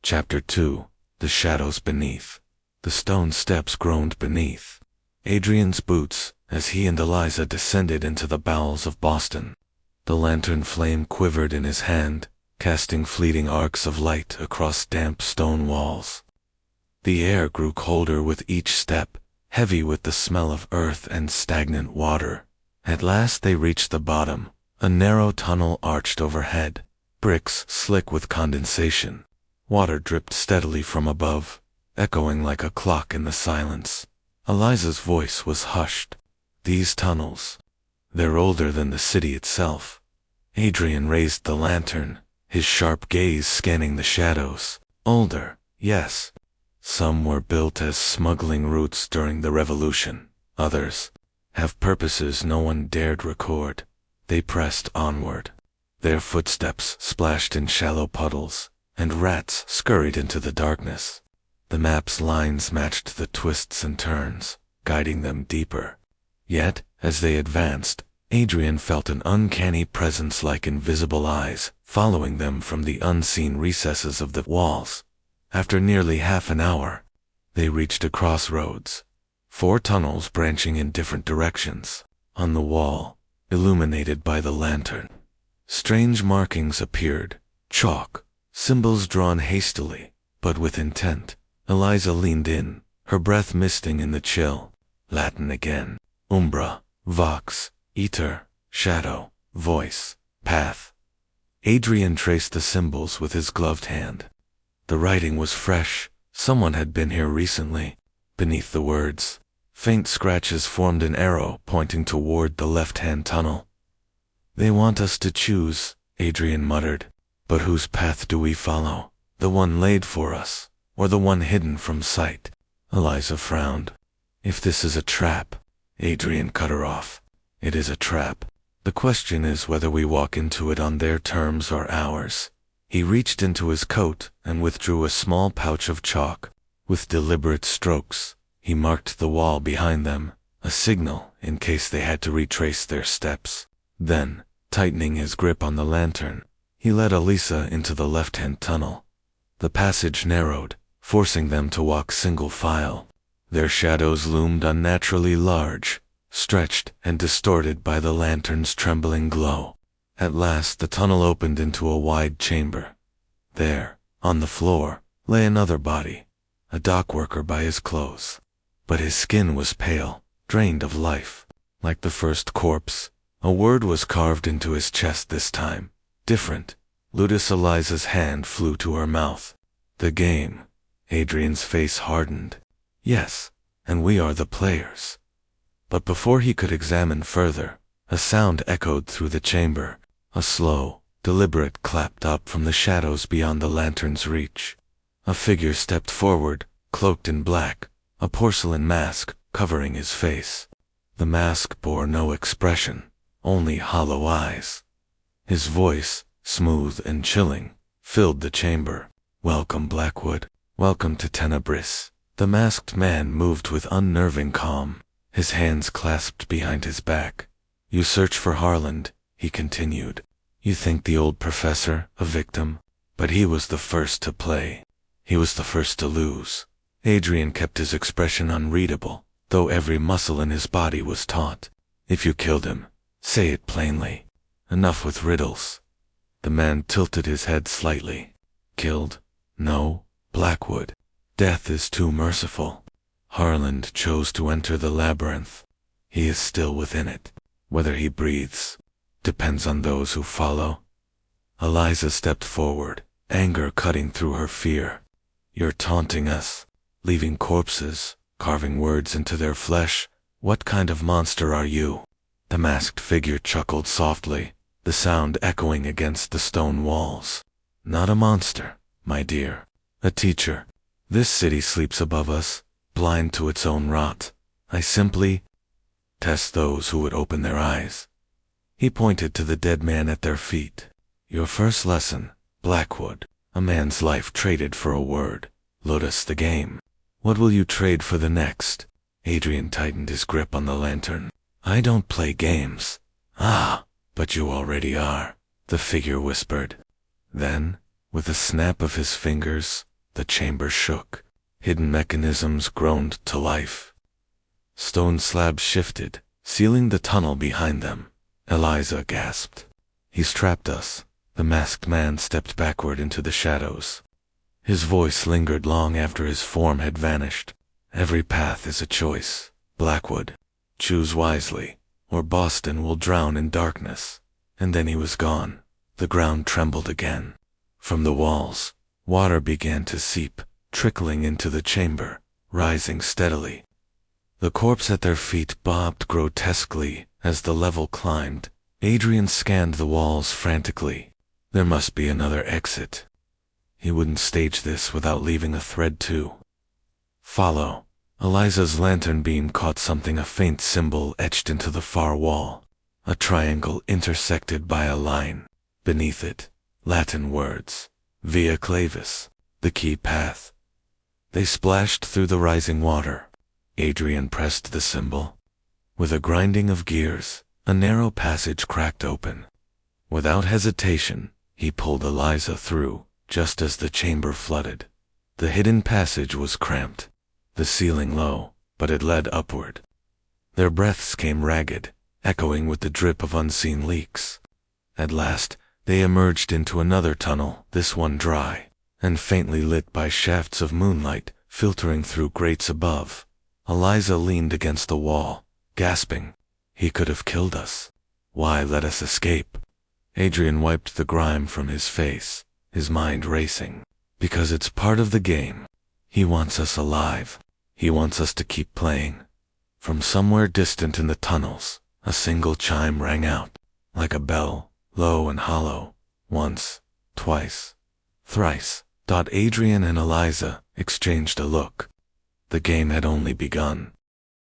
Chapter 2. The Shadows Beneath. The stone steps groaned beneath Adrian's boots as he and Eliza descended into the bowels of Boston. The lantern flame quivered in his hand, casting fleeting arcs of light across damp stone walls. The air grew colder with each step, heavy with the smell of earth and stagnant water. At last they reached the bottom. A narrow tunnel arched overhead, bricks slick with condensation. Water dripped steadily from above, echoing like a clock in the silence. Eliza's voice was hushed. These tunnels, they're older than the city itself. Adrian raised the lantern, his sharp gaze scanning the shadows. Older, yes. Some were built as smuggling routes during the Revolution. Others have purposes no one dared record. They pressed onward. Their footsteps splashed in shallow puddles, and rats scurried into the darkness. The map's lines matched the twists and turns, guiding them deeper. Yet, as they advanced, Adrian felt an uncanny presence like invisible eyes, following them from the unseen recesses of the walls. After nearly half an hour, they reached a crossroads. 4 tunnels branching in different directions. On the wall, illuminated by the lantern, strange markings appeared. Chalk, symbols drawn hastily, but with intent. Eliza leaned in, her breath misting in the chill. Latin again. Umbra, vox, iter, shadow, voice, path. Adrian traced the symbols with his gloved hand. The writing was fresh. Someone had been here recently. Beneath the words, faint scratches formed an arrow pointing toward the left-hand tunnel. They want us to choose, Adrian muttered. But whose path do we follow? The one laid for us, or the one hidden from sight? Eliza frowned. If this is a trap, Adrian cut her off. It is a trap. The question is whether we walk into it on their terms or ours. He reached into his coat and withdrew a small pouch of chalk. With deliberate strokes, he marked the wall behind them, a signal in case they had to retrace their steps. Then, tightening his grip on the lantern, he led Eliza into the left-hand tunnel. The passage narrowed, forcing them to walk single file. Their shadows loomed unnaturally large, stretched and distorted by the lantern's trembling glow. At last the tunnel opened into a wide chamber. There, on the floor, lay another body, a dock worker by his clothes. But his skin was pale, drained of life. Like the first corpse, a word was carved into his chest this time. Different. Ludus. Eliza's hand flew to her mouth. The game. Adrian's face hardened. Yes, and we are the players. But before he could examine further, a sound echoed through the chamber. A slow, deliberate clapped up from the shadows beyond the lantern's reach. A figure stepped forward, cloaked in black, a porcelain mask covering his face. The mask bore no expression, only hollow eyes. His voice, smooth and chilling, filled the chamber. Welcome, Blackwood. Welcome to Tenebris. The masked man moved with unnerving calm, his hands clasped behind his back. You search for Harland, he continued. You think the old professor a victim, but he was the first to play. He was the first to lose. Adrian kept his expression unreadable, though every muscle in his body was taut. If you killed him, say it plainly. Enough with riddles. The man tilted his head slightly. Killed? No, Blackwood. Death is too merciful. Harland chose to enter the labyrinth. He is still within it. Whether he breathes depends on those who follow. Eliza stepped forward, anger cutting through her fear. You're taunting us, leaving corpses, carving words into their flesh. What kind of monster are you? The masked figure chuckled softly, the sound echoing against the stone walls. Not a monster, my dear. A teacher. This city sleeps above us, blind to its own rot. I simply test those who would open their eyes. He pointed to the dead man at their feet. Your first lesson, Blackwood. A man's life traded for a word. Ludus the game. What will you trade for the next? Adrian tightened his grip on the lantern. I don't play games. Ah, but you already are, the figure whispered. Then, with a snap of his fingers, The chamber shook. Hidden mechanisms groaned to life. Stone slabs shifted, sealing the tunnel behind them. Eliza gasped. "He's trapped us." The masked man stepped backward into the shadows. His voice lingered long after his form had vanished. "Every path is a choice, Blackwood. Choose wisely, or Boston will drown in darkness." And then he was gone. The ground trembled again. From the walls, water began to seep, trickling into the chamber, rising steadily. The corpse at their feet bobbed grotesquely as the level climbed. Adrian scanned the walls frantically. There must be another exit. He wouldn't stage this without leaving a thread too. "Follow." Eliza's lantern beam caught something, a faint symbol etched into the far wall. A triangle intersected by a line. Beneath it, Latin words. Via clavis, the key path. They splashed through the rising water. Adrian pressed the symbol. With a grinding of gears, a narrow passage cracked open. Without hesitation, he pulled Eliza through, just as the chamber flooded. The hidden passage was cramped, the ceiling low, but it led upward. Their breaths came ragged, echoing with the drip of unseen leaks. At last, they emerged into another tunnel, this one dry, and faintly lit by shafts of moonlight filtering through grates above. Eliza leaned against the wall, gasping. "He could have killed us. Why let us escape?" Adrian wiped the grime from his face, his mind racing. "Because it's part of the game. He wants us alive. He wants us to keep playing." From somewhere distant in the tunnels, a single chime rang out, like a bell, low and hollow. Once, twice, thrice. Adrian and Eliza exchanged a look. The game had only begun.